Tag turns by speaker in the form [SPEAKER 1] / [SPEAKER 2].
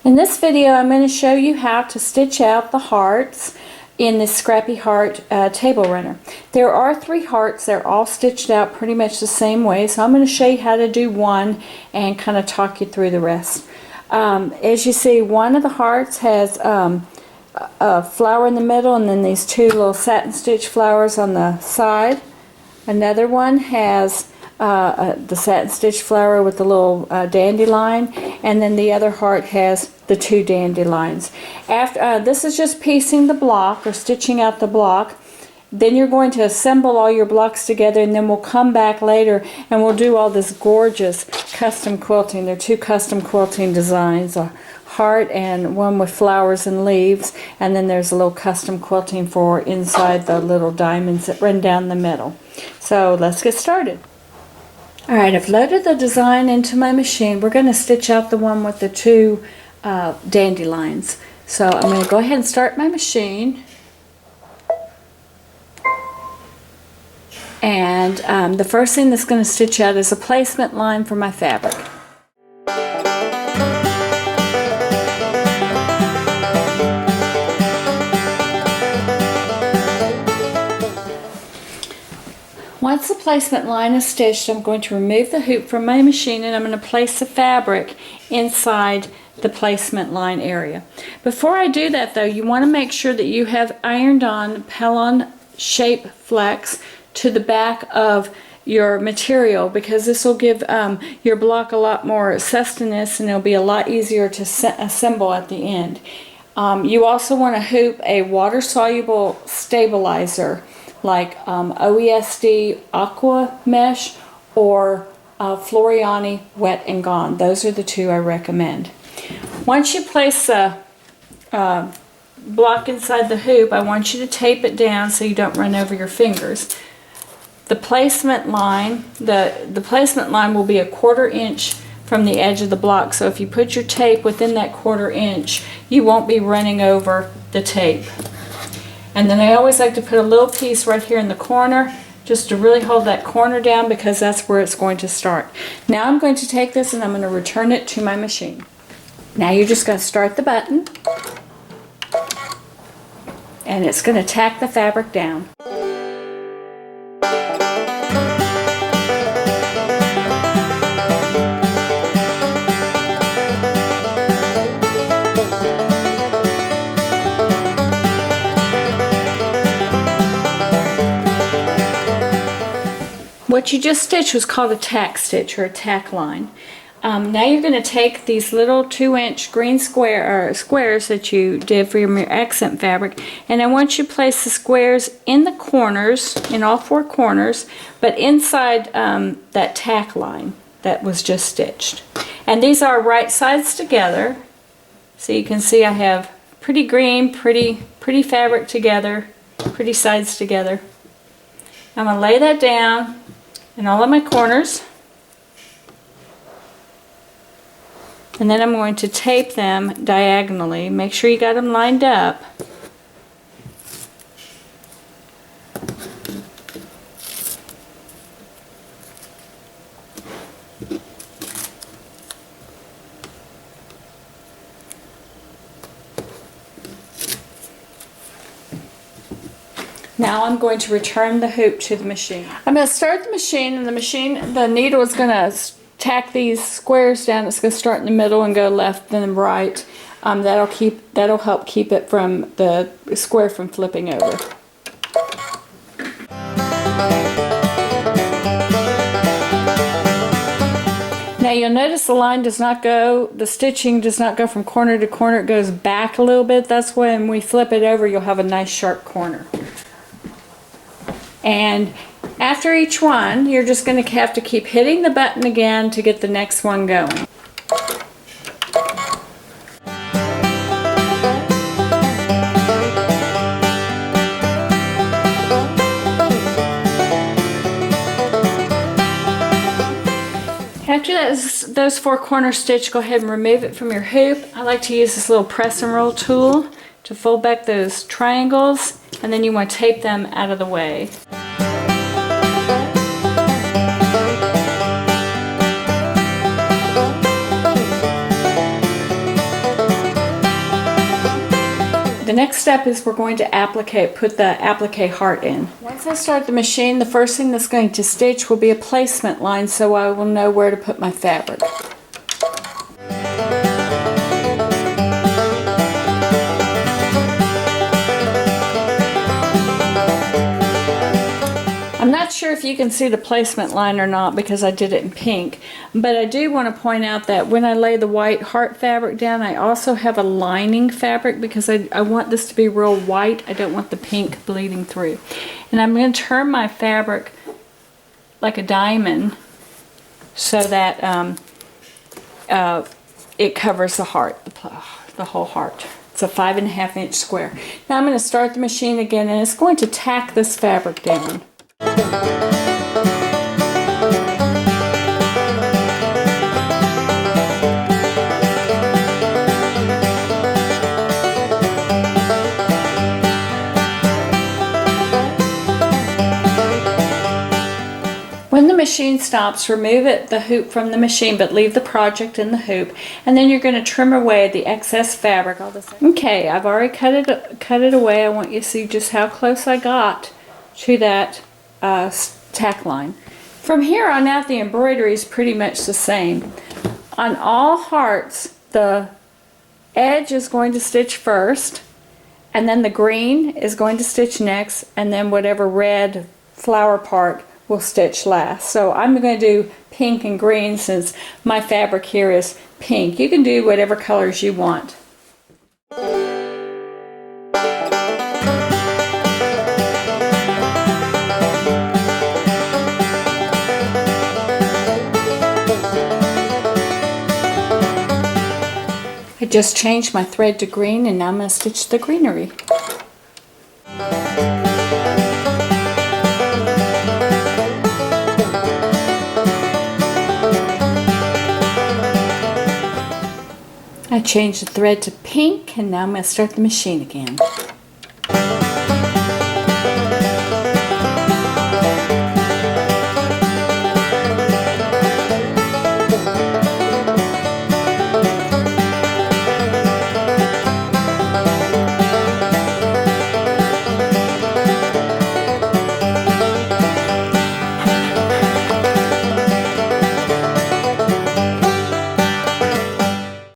[SPEAKER 1] In this video, I'm going to show you how to stitch out the hearts in this Scrappy Heart table runner. There are 3 hearts. They're all stitched out pretty much the same way, so I'm going to show you how to do one and kind of talk you through the rest. As you see, one of the hearts has a flower in the middle and then these 2 little satin stitch flowers on the side. Another one has the satin stitch flower with the little dandelion, and then the other heart has the 2 dandelions. After this is just piecing the block or stitching out the block. Then you're going to assemble all your blocks together, and then we'll come back later and we'll do all this gorgeous custom quilting. There are 2 custom quilting designs, a heart and one with flowers and leaves, and then there's a little custom quilting for inside the little diamonds that run down the middle. So let's get started. Alright, I've loaded the design into my machine. We're going to stitch out the one with the 2 dandelions. So I'm going to go ahead and start my machine. And the first thing that's going to stitch out is a placement line for my fabric. Once the placement line is stitched, I'm going to remove the hoop from my machine and I'm going to place the fabric inside the placement line area. Before I do that though, you want to make sure that you have ironed on Pellon shape flex to the back of your material, because this will give your block a lot more sustenance and it'll be a lot easier to assemble at the end. You also want to hoop a water-soluble stabilizer like OESD Aqua Mesh or Floriani Wet and Gone. Those are the 2 I recommend. Once you place the block inside the hoop, I want you to tape it down so you don't run over your fingers. The placement line, the placement line will be a 1/4 inch from the edge of the block. So if you put your tape within that 1/4 inch, you won't be running over the tape. And then I always like to put a little piece right here in the corner just to really hold that corner down, because that's where it's going to start. Now I'm going to take this and I'm going to return it to my machine. Now you're just going to start the button and it's going to tack the fabric down. What you just stitched was called a tack stitch or a tack line. Now you're going to take these little 2-inch green squares that you did for your accent fabric, and I want you to place the squares in the corners, in all 4 corners, but inside that tack line that was just stitched. And these are right sides together, so you can see I have pretty green, pretty fabric together, pretty sides together. I'm going to lay that down in all of my corners, and then I'm going to tape them diagonally. Make sure you got them lined up. Now I'm going to return the hoop to the machine. I'm going to start the machine, and the needle is going to tack these squares down. It's going to start in the middle and go left then right. That'll help keep it from the square from flipping over. Now you'll notice the stitching does not go from corner to corner. It goes back a little bit. That's when we flip it over, you'll have a nice sharp corner. And after each one, you're just going to have to keep hitting the button again to get the next one going. After those 4 corners stitched, go ahead and remove it from your hoop. I like to use this little press and roll tool to fold back those triangles, and then you want to tape them out of the way. the next step is we're going to put the applique heart in. Once I start the machine, the first thing that's going to stitch will be a placement line so I will know where to put my fabric. I'm not sure if you can see the placement line or not because I did it in pink, but I do want to point out that when I lay the white heart fabric down, I also have a lining fabric because I want this to be real white. I don't want the pink bleeding through. And I'm going to turn my fabric like a diamond so that it covers the heart, the whole heart. It's a 5.5 inch square. Now I'm going to start the machine again, and it's going to tack this fabric down. When the machine stops, remove the hoop from the machine, but leave the project in the hoop, and then you're going to trim away the excess fabric. Okay, I've already cut it away. I want you to see just how close I got to that tack line. From here on out, the embroidery is pretty much the same. On all hearts, the edge is going to stitch first, and then the green is going to stitch next, and then whatever red flower part will stitch last. So I'm going to do pink and green since my fabric here is pink. You can do whatever colors you want. I just changed my thread to green, and now I'm going to stitch the greenery. I changed the thread to pink, and now I'm going to start the machine again.